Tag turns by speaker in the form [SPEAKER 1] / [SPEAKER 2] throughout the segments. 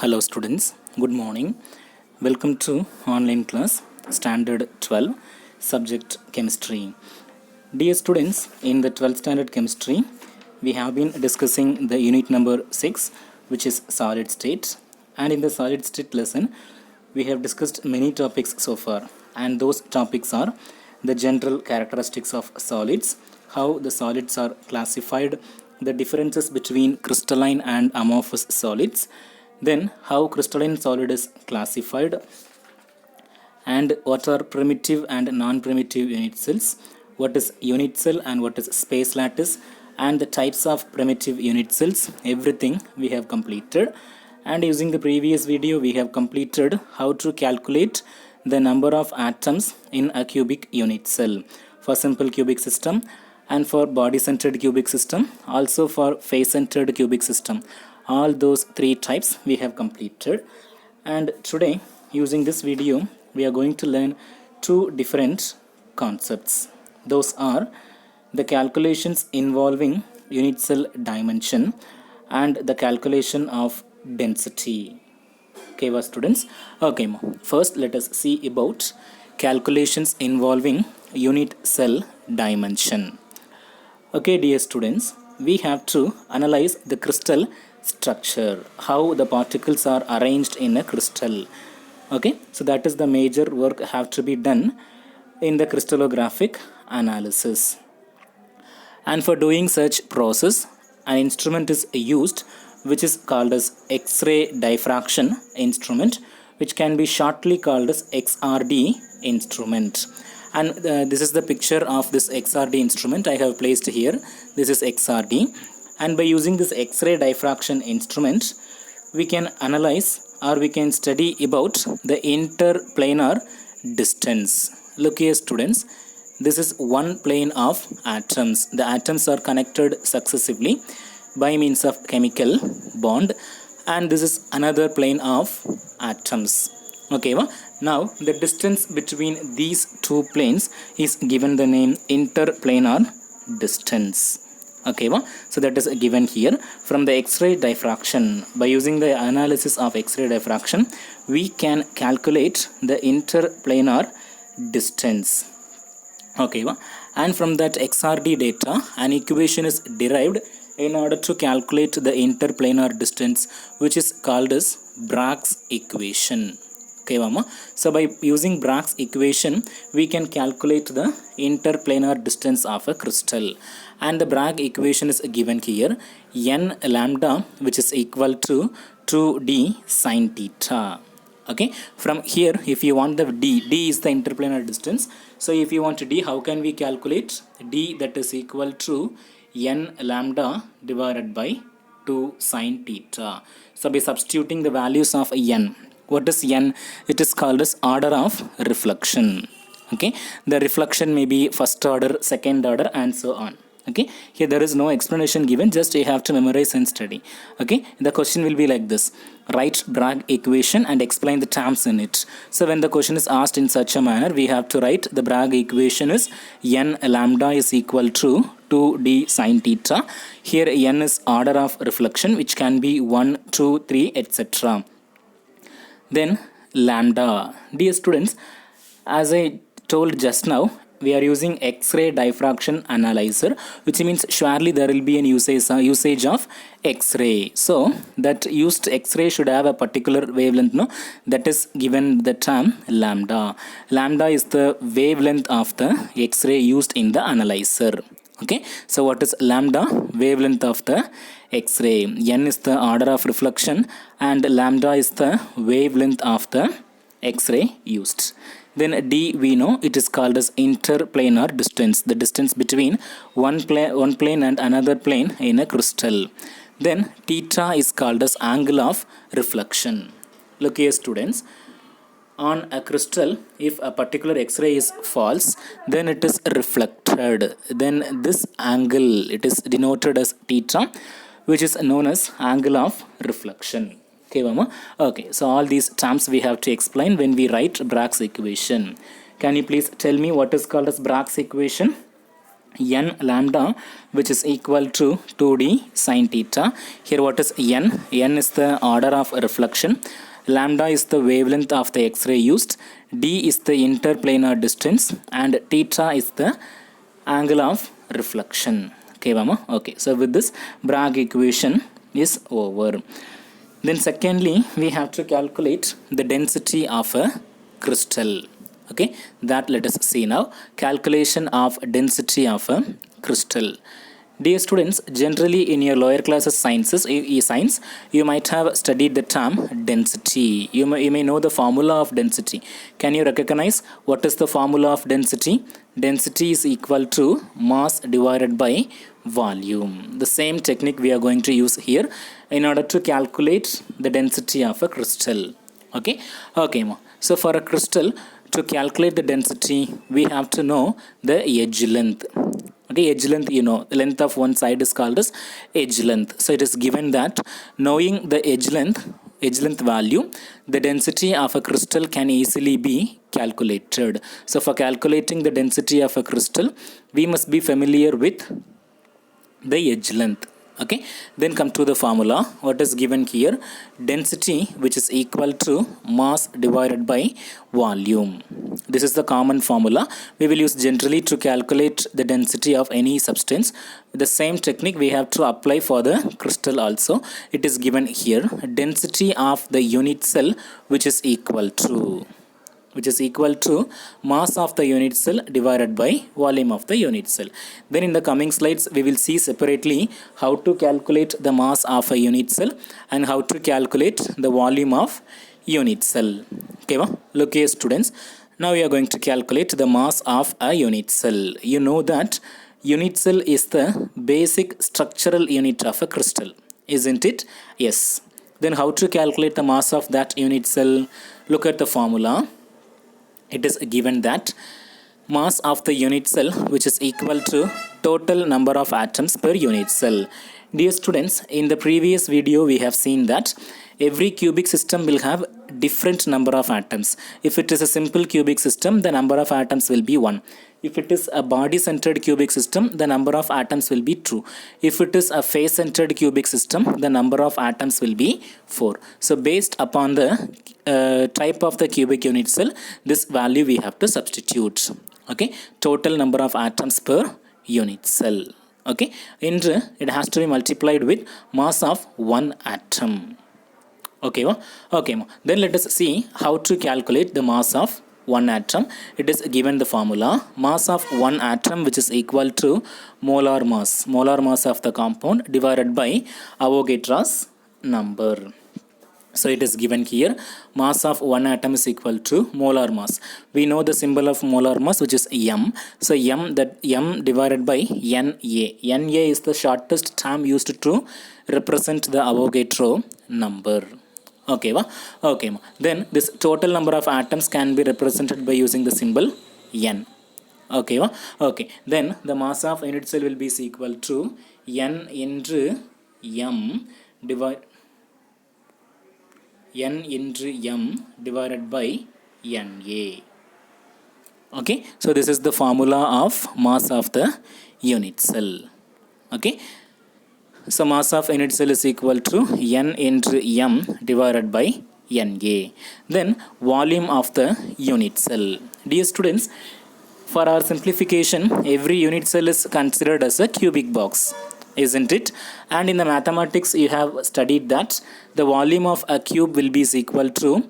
[SPEAKER 1] Hello students, good morning. Welcome to online class standard 12 subject chemistry. Dear students, in the 12th standard chemistry we have been discussing the unit number 6, which is solid state, and in the solid state lesson we have discussed many topics so far, and those topics are the general characteristics of solids, how the solids are classified, the differences between crystalline and amorphous solids, then how crystalline solid is classified, and what are primitive and non-primitive unit cells, what is unit cell and what is space lattice, and the types of primitive unit cells. Everything we have completed, and using the previous video we have completed how to calculate the number of atoms in a cubic unit cell for simple cubic system, and for body-centered cubic system, also for face-centered cubic system. All those three types we have completed, and today using this video we are going to learn two different concepts. Those are the calculations involving unit cell dimension and the calculation of density. Okay, students? Okay, first let us see about calculations involving unit cell dimension. Okay, dear students, we have to analyze the crystal structure, how the particles are arranged in a crystal. Okay, so that is the major work have to be done in the crystallographic analysis, and for doing such process an instrument is used which is called as X-ray diffraction instrument, which can be shortly called as XRD instrument. And this is the picture of this XRD instrument I have placed here. This is XRD, and by using this X-ray diffraction instrument we can analyze or we can study about the interplanar distance. Look here students, this is one plane of atoms. The atoms are connected successively by means of chemical bond, and this is another plane of atoms. Okay, now the distance between these two planes is given the name interplanar distance. Okay, so that is given here from the X-ray diffraction. By using the analysis of X-ray diffraction we can calculate the interplanar distance. Okay, and from that XRD data an equation is derived in order to calculate the interplanar distance, which is called as Bragg's equation. Okay, so by using Bragg's equation we can calculate the interplanar distance of a crystal, and the Bragg equation is given here, n lambda, which is equal to 2d sin theta. Okay, from here if you want the d is the interplanar distance, so if you want d, how can we calculate d? That is equal to n lambda divided by 2 sin theta. So by substituting the values of n, what is n? It is called as order of reflection. Okay, the reflection may be first order, second order, and so on. Okay, here there is no explanation given, just you have to memorize and study. Okay, the question will be like this: write Bragg equation and explain the terms in it. So when the question is asked in such a manner, we have to write the Bragg equation is n lambda is equal to 2d sin theta. Here n is order of reflection, which can be 1, 2, 3, etc. Then lambda. Dear students, as I told just now, we are using X-ray diffraction analyzer, which means surely there will be an usage of X-ray. So that used X-ray should have a particular wavelength, no? That is given the term lambda. Lambda is the wavelength of the X-ray used in the analyzer. Okay, so what is lambda? Wavelength of the X-ray. N is the order of reflection and lambda is the wavelength of the X-ray used. Then d, we know it is called as interplanar distance, the distance between one plane and another plane in a crystal. Then theta is called as angle of reflection. Look here students, on a crystal if a particular X-ray is false, then it is reflected, then this angle, it is denoted as theta, which is known as angle of reflection. Okay, Mama. Okay, so all these terms we have to explain when we write Bragg's equation. Can you please tell me what is called as Bragg's equation? n lambda, which is equal to 2d sin theta. Here what is n? N is the order of reflection, lambda is the wavelength of the X-ray used, d is the interplanar distance, and theta is the angle of reflection. Okay, Mama? Okay, so with this, Bragg equation is over. Then secondly, we have to calculate the density of a crystal. Okay, that let us see now. Calculation of density of a crystal. Dear students, generally in your lower classes sciences, science, you might have studied the term density. You may know the formula of density. Can you recognize what is the formula of density? Density is equal to mass divided by volume. The same technique we are going to use here in order to calculate the density of a crystal. Okay, okay. So for a crystal, to calculate the density, we have to know the edge length. Okay, edge length, you know, the length of one side is called as edge length. So it is given that knowing the edge length value, the density of a crystal can easily be calculated. So for calculating the density of a crystal, we must be familiar with the edge length. Okay, then come to the formula. What is given here? Density, which is equal to mass divided by volume. This is the common formula we will use generally to calculate the density of any substance. The same technique we have to apply for the crystal also. It is given here. Density of the unit cell, which is equal to mass of the unit cell divided by volume of the unit cell. Then in the coming slides, we will see separately how to calculate the mass of a unit cell and how to calculate the volume of unit cell. Okay, look here students. Now we are going to calculate the mass of a unit cell. You know that unit cell is the basic structural unit of a crystal, isn't it? Yes. Then how to calculate the mass of that unit cell? Look at the formula. It is given that mass of the unit cell, which is equal to total number of atoms per unit cell. Dear students, in the previous video we have seen that every cubic system will have different number of atoms. If it is a simple cubic system, the number of atoms will be 1. If it is a body-centered cubic system, the number of atoms will be 2. If it is a face-centered cubic system, the number of atoms will be 4. So based upon the type of the cubic unit cell, this value we have to substitute. Okay, total number of atoms per unit cell. Okay, it has to be multiplied with mass of one atom. Okay, okay. Then let us see how to calculate the mass of one atom. It is given the formula. Mass of one atom, which is equal to molar mass of the compound divided by Avogadro's number. So it is given here. Mass of one atom is equal to molar mass. We know the symbol of molar mass, which is m. So m divided by Na. Na is the shortest term used to represent the Avogadro number. Okay, okay. Then this total number of atoms can be represented by using the symbol n. Okay, okay. Then the mass of unit cell will be equal to n into m divided by Na. Okay, so this is the formula of mass of the unit cell. Okay, so mass of unit cell is equal to n into m divided by Na. Then volume of the unit cell. Dear students, for our simplification, every unit cell is considered as a cubic box, isn't it? And in the mathematics, you have studied that the volume of a cube will be equal to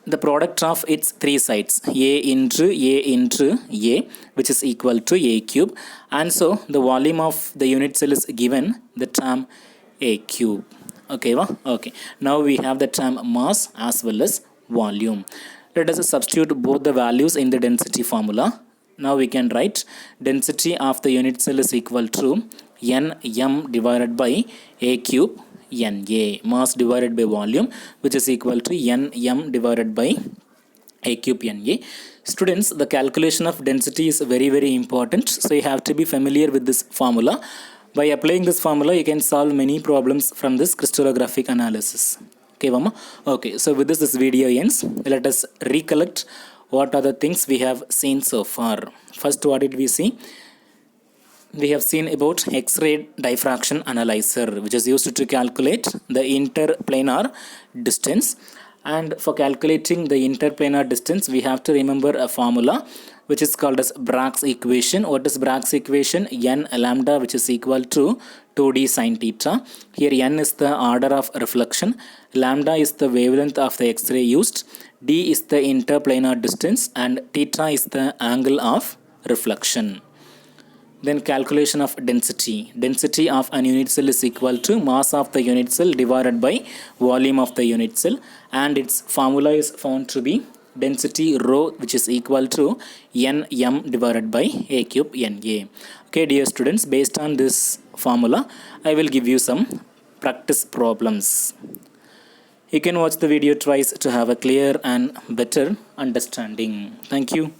[SPEAKER 1] the product of its three sides, a into a, which is equal to a cube. And so the volume of the unit cell is given the term a cube. Okay, okay. Now we have the term mass as well as volume. Let us substitute both the values in the density formula. Now we can write density of the unit cell is equal to Nm divided by a cube Na, mass divided by volume, which is equal to Nm divided by a cube Na. Students, the calculation of density is very, very important. So you have to be familiar with this formula. By applying this formula, you can solve many problems from this crystallographic analysis. Okay, Mama? Okay, so with this video ends. Let us recollect What are the things we have seen so far? First, what did we see? We have seen about X-ray diffraction analyzer, which is used to calculate the interplanar distance. And for calculating the interplanar distance, we have to remember a formula which is called as Bragg's equation. What is Bragg's equation? N lambda, which is equal to 2d sine theta. Here n is the order of reflection, lambda is the wavelength of the X-ray used, d is the interplanar distance, and theta is the angle of reflection. Then calculation of density. Density of an unit cell is equal to mass of the unit cell divided by volume of the unit cell, and its formula is found to be density rho, which is equal to nm divided by a cube Na. Okay, dear students, based on this formula, I will give you some practice problems. You can watch the video twice to have a clear and better understanding. Thank you.